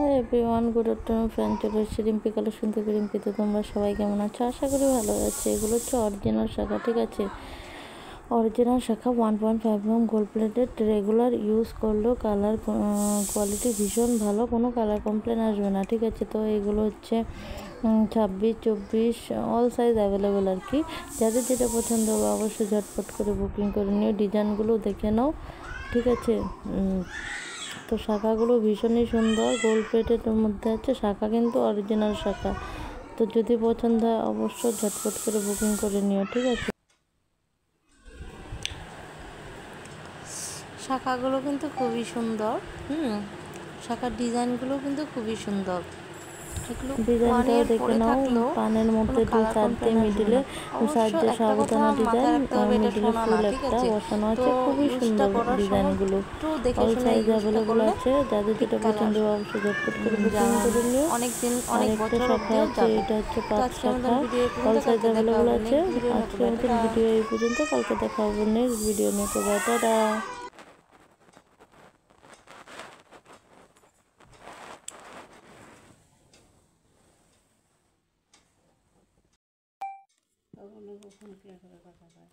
Hi everyone, good afternoon friend. চলে এসেছি Rimpi collection থেকে। রিম্পিতে তোমরা সবাই কেমন আছো? আশা করি ভালো আছে। এগুলো হচ্ছে অরিজিনাল শাখা, ঠিক আছে? অরিজিনাল শাখা 1.5 mm gold plated. Regular use করলেও কালার কোয়ালিটি ভীষণ ভালো, কোনো কালার কমপ্লেন আসবে না, ঠিক আছে? তো এগুলো হচ্ছে 26, 24 অল সাইজ অ্যাভেলেবেল আর কি। যাদের যেটা পছন্দ হবে অবশ্যই ঝটপট করে বুকিং করে নিও। ডিজাইনগুলো দেখে নাও, ঠিক আছে? তো শাখাগুলো ভীষণই সুন্দর, গোল্ড প্লেটের মধ্যে আছে শাখা, কিন্তু অরিজিনাল শাখা। তো যদি পছন্দ হয় অবশ্যই ঝটপট করে বুকিং করে নিও, ঠিক আছে? শাখাগুলো কিন্তু খুবই সুন্দর। শাখার ডিজাইনগুলো কিন্তু খুবই সুন্দর। ডিজাইনটাও দেখে নাও। পানের মধ্যে দু সাইড দিয়ে মিডিলে সাহায্যে সাবধানে ডিজাইন, মিডিলে ফুল একটা বসানো আছে। খুবই সুন্দর ডিজাইনগুলো। অল সাইজ অ্যাভেলেবল আছে। যাদের যেটা পছন্দ হবে অবশ্যই ঝটপট করে বুকিং করে নিও। আর একটা শাখা আছে, এটা হচ্ছে 5 শাখা। অল সাইজ অ্যাভেলেবল আছে। আজকের মতন ভিডিও এই পর্যন্ত। কালকে দেখা হবে নেক্সট ভিডিও নিয়ে। তো টাটা। ফোন কে করে কথা কয়।